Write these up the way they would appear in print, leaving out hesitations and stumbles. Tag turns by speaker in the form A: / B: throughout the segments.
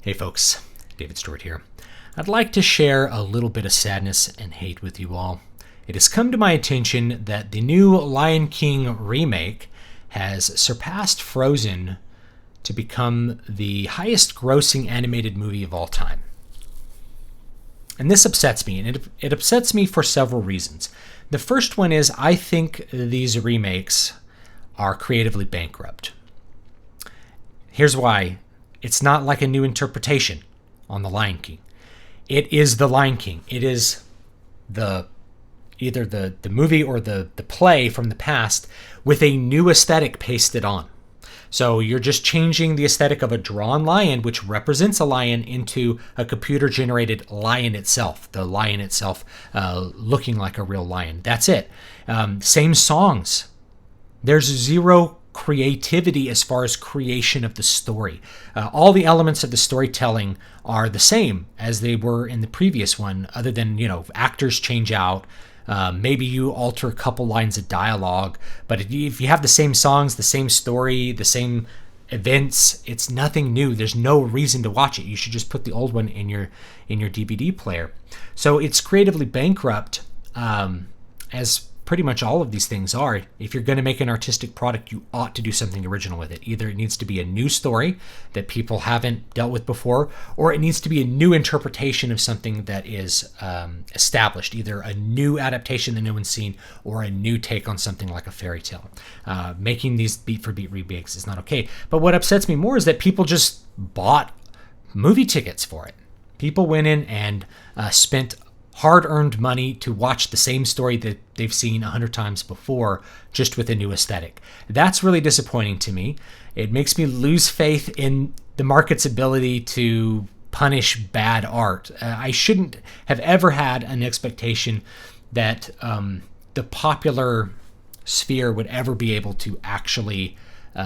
A: Hey folks, David Stewart here. I'd like to share a little bit of sadness and hate with you all. It has come to my attention that the new Lion King remake has surpassed Frozen to become the highest grossing animated movie of all time. And this upsets me, and it upsets me for several reasons. The first one is I think these remakes are creatively bankrupt. Here's why. It's not like a new interpretation on The Lion King. It is The Lion King. It is either the movie or the play from the past with a new aesthetic pasted on. So you're just changing the aesthetic of a drawn lion, which represents a lion, into a computer-generated lion itself. The lion itself looking like a real lion. That's it. Same songs. There's zero creativity as far as creation of the story. All the elements of the storytelling are the same as they were in the previous one, other than, actors change out. Maybe you alter a couple lines of dialogue, but if you have the same songs, the same story, the same events, it's nothing new. There's no reason to watch it. You should just put the old one in your DVD player. So it's creatively bankrupt, as pretty much all of these things are. If you're going to make an artistic product, you ought to do something original with it. Either it needs to be a new story that people haven't dealt with before, or it needs to be a new interpretation of something that is established, either a new adaptation that no one's seen or a new take on something like a fairy tale. Making these beat-for-beat remakes is not okay. But what upsets me more is that people just bought movie tickets for it. People went in and spent hard-earned money to watch the same story that they've seen 100 times before, just with a new aesthetic. That's really disappointing to me. It makes me lose faith in the market's ability to punish bad art. I shouldn't have ever had an expectation that the popular sphere would ever be able to actually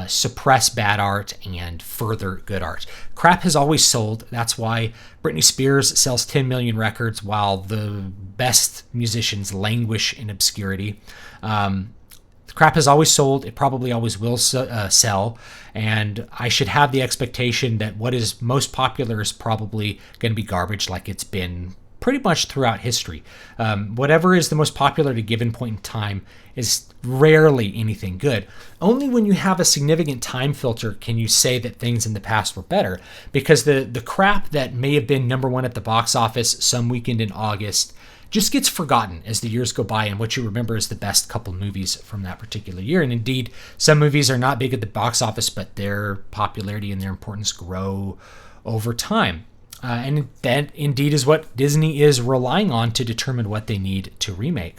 A: suppress bad art and further good art. Crap has always sold. That's why Britney Spears sells 10 million records while the best musicians languish in obscurity. Crap has always sold. It probably always will sell. And I should have the expectation that what is most popular is probably going to be garbage, like it's been pretty much throughout history. Whatever is the most popular at a given point in time is rarely anything good. Only when you have a significant time filter can you say that things in the past were better, because the crap that may have been number one at the box office some weekend in August just gets forgotten as the years go by, and what you remember is the best couple movies from that particular year. And indeed, some movies are not big at the box office, but their popularity and their importance grow over time. And that indeed is what Disney is relying on to determine what they need to remake.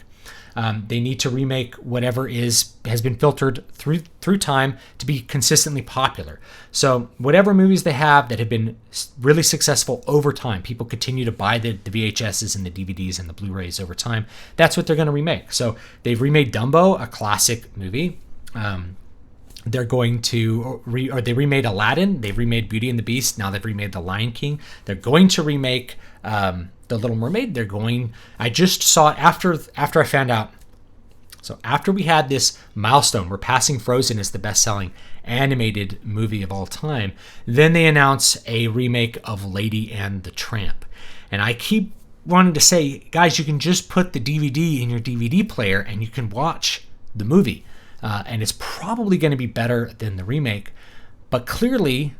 A: They need to remake whatever has been filtered through time to be consistently popular. So whatever movies they have that have been really successful over time, people continue to buy the VHSs and the DVDs and the Blu-rays over time. That's what they're going to remake. So they've remade Dumbo, a classic movie. They're going to they remade Aladdin. They've remade Beauty and the Beast. Now they've remade The Lion King. They're going to remake The Little Mermaid. I just saw it after I found out. So after we had this milestone, we're passing Frozen as the best-selling animated movie of all time. Then they announce a remake of Lady and the Tramp. And I keep wanting to say, guys, you can just put the DVD in your DVD player and you can watch the movie. And it's probably going to be better than the remake. But clearly,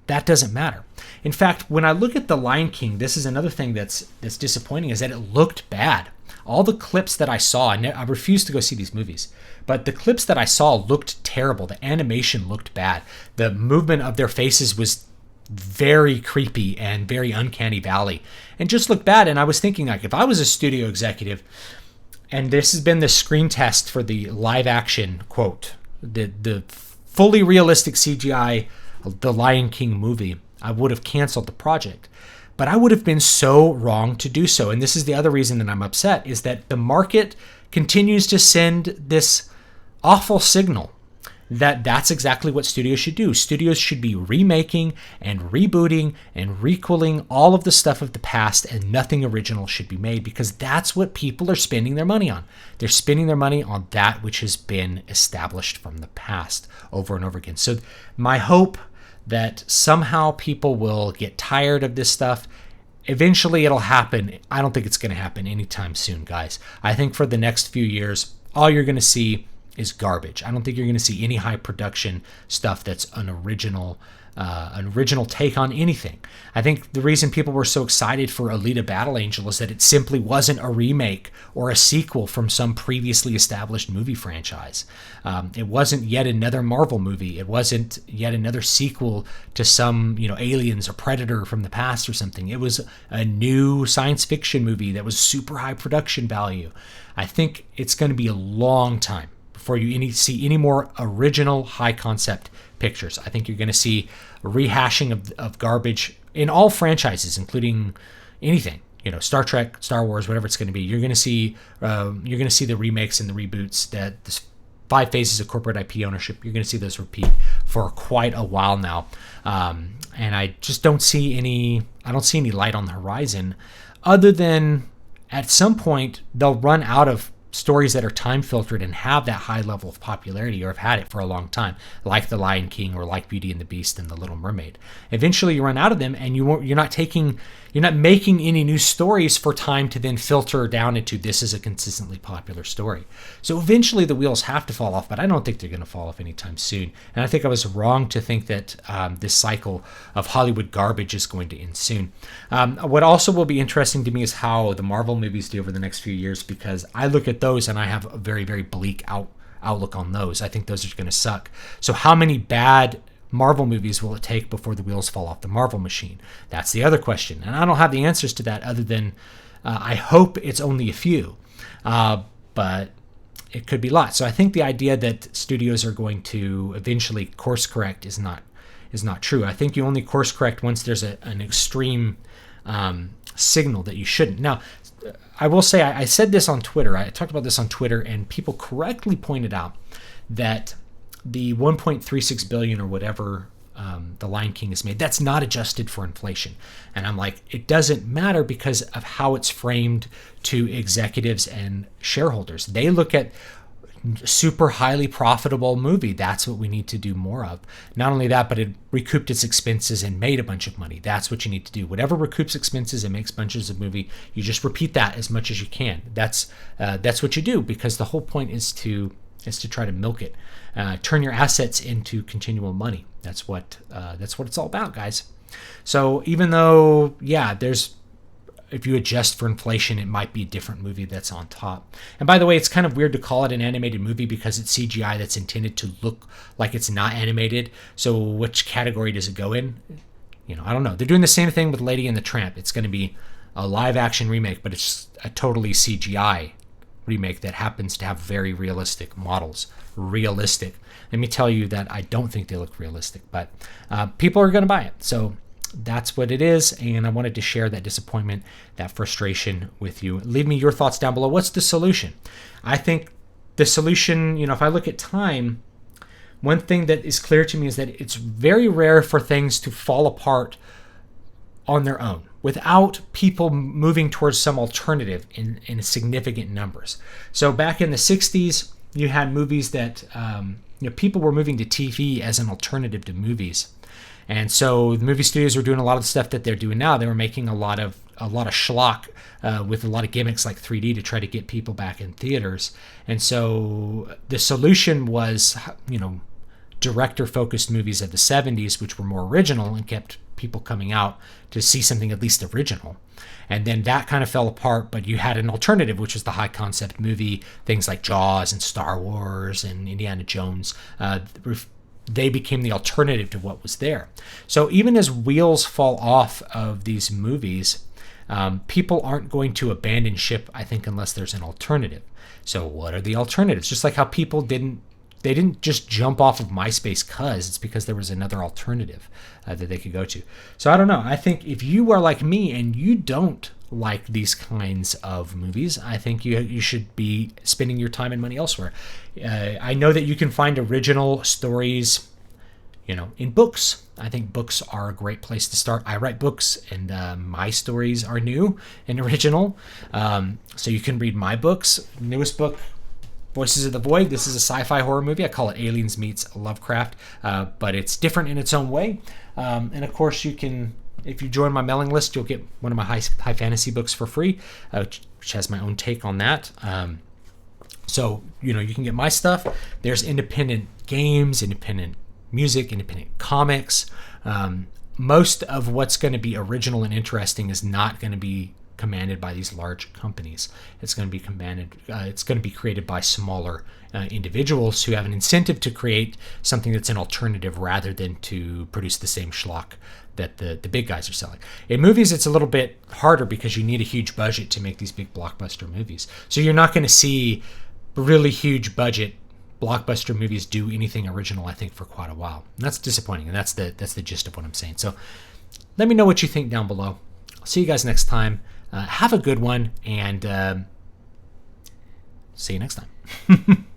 A: that doesn't matter. In fact, when I look at The Lion King, this is another thing that's disappointing, is that it looked bad. All the clips that I saw, I refuse to go see these movies, but the clips that I saw looked terrible. The animation looked bad. The movement of their faces was very creepy and very uncanny valley and just looked bad. And I was thinking, like, if I was a studio executive, and this has been the screen test for the live action, quote, the fully realistic CGI, The Lion King movie, I would have canceled the project. But I would have been so wrong to do so. And this is the other reason that I'm upset, is that the market continues to send this awful signal that that's exactly what studios should do. Studios should be remaking and rebooting and requeling all of the stuff of the past, and nothing original should be made, because that's what people are spending their money on. They're spending their money on that which has been established from the past over and over again. So my hope that somehow people will get tired of this stuff. Eventually it'll happen. I don't think it's going to happen anytime soon, guys. I think for the next few years, all you're going to see is garbage. I don't think you're going to see any high production stuff that's an original take on anything. I think the reason people were so excited for Alita Battle Angel is that it simply wasn't a remake or a sequel from some previously established movie franchise. It wasn't yet another Marvel movie. It wasn't yet another sequel to some, Aliens or Predator from the past or something. It was a new science fiction movie that was super high production value. I think it's going to be a long time before you see any more original high concept pictures. I think you're going to see a rehashing of garbage in all franchises, including anything, Star Trek, Star Wars, whatever it's going to be. You're going to see the remakes and the reboots, that the 5 phases of corporate IP ownership. You're going to see those repeat for quite a while now, and I just don't see any light on the horizon, other than at some point they'll run out of stories that are time filtered and have that high level of popularity, or have had it for a long time, like The Lion King or like Beauty and the Beast and The Little Mermaid. Eventually you run out of them, and you're not making any new stories for time to then filter down into, this is a consistently popular story. So eventually the wheels have to fall off, but I don't think they're going to fall off anytime soon. And I think I was wrong to think that this cycle of Hollywood garbage is going to end soon. What also will be interesting to me is how the Marvel movies do over the next few years, because I look at those and I have a very, very bleak outlook on those. I think those are going to suck. So how many bad Marvel movies will it take before the wheels fall off the Marvel machine? That's the other question. And I don't have the answers to that, other than I hope it's only a few. But it could be lots. So I think the idea that studios are going to eventually course correct is not true. I think you only course correct once there's an extreme signal that you shouldn't. Now, I will say, I said this on Twitter. I talked about this on Twitter, and people correctly pointed out that the 1.36 billion or whatever The Lion King has made, that's not adjusted for inflation. And I'm like, it doesn't matter because of how it's framed to executives and shareholders. They look at super highly profitable movie. That's what we need to do more of. Not only that, but it recouped its expenses and made a bunch of money. That's what you need to do. Whatever recoups expenses and makes bunches of movie, you just repeat that as much as you can. That's what you do, because the whole point is to try to milk it, turn your assets into continual money. That's what it's all about, guys. So even though, if you adjust for inflation, it might be a different movie that's on top. And by the way, it's kind of weird to call it an animated movie because it's CGI that's intended to look like it's not animated. So which category does it go in? I don't know. They're doing the same thing with Lady and the Tramp. It's going to be a live action remake, but it's a totally CGI remake that happens to have very realistic models. Realistic. Let me tell you that I don't think they look realistic, but people are going to buy it. So that's what it is, and I wanted to share that disappointment, that frustration with you. Leave me your thoughts down below. What's the solution? I think the solution, if I look at time, one thing that is clear to me is that it's very rare for things to fall apart on their own without people moving towards some alternative in significant numbers. So back in the 60s, you had movies that people were moving to TV as an alternative to movies. And so the movie studios were doing a lot of the stuff that they're doing now. They were making a lot of schlock with a lot of gimmicks like 3D to try to get people back in theaters. And so the solution was, director-focused movies of the 70s, which were more original and kept people coming out to see something at least original. And then that kind of fell apart, but you had an alternative, which was the high-concept movie, things like Jaws and Star Wars and Indiana Jones. They became the alternative to what was there. So even as wheels fall off of these movies, people aren't going to abandon ship, I think, unless there's an alternative. So what are the alternatives? Just like how people didn't just jump off of MySpace it's because there was another alternative that they could go to. So I don't know. I think if you are like me and you don't like these kinds of movies, I think you should be spending your time and money elsewhere. I know that you can find original stories, in books. I think books are a great place to start. I write books, and my stories are new and original. So you can read my books. Newest book Voices of the Void. This is a sci-fi horror movie. I call it Aliens meets Lovecraft, but it's different in its own way. And of course, you can, if you join my mailing list, you'll get one of my high fantasy books for free, which has my own take on that. So, you can get my stuff. There's independent games, independent music, independent comics. Most of what's going to be original and interesting is not going to be commanded by these large companies. It's going to be it's going to be created by smaller individuals who have an incentive to create something that's an alternative rather than to produce the same schlock that the big guys are selling. In movies, it's a little bit harder because you need a huge budget to make these big blockbuster movies. So you're not going to see really huge budget blockbuster movies do anything original, I think, for quite a while. And that's disappointing, and that's the gist of what I'm saying. So let me know what you think down below. I'll see you guys next time. Have a good one, and see you next time.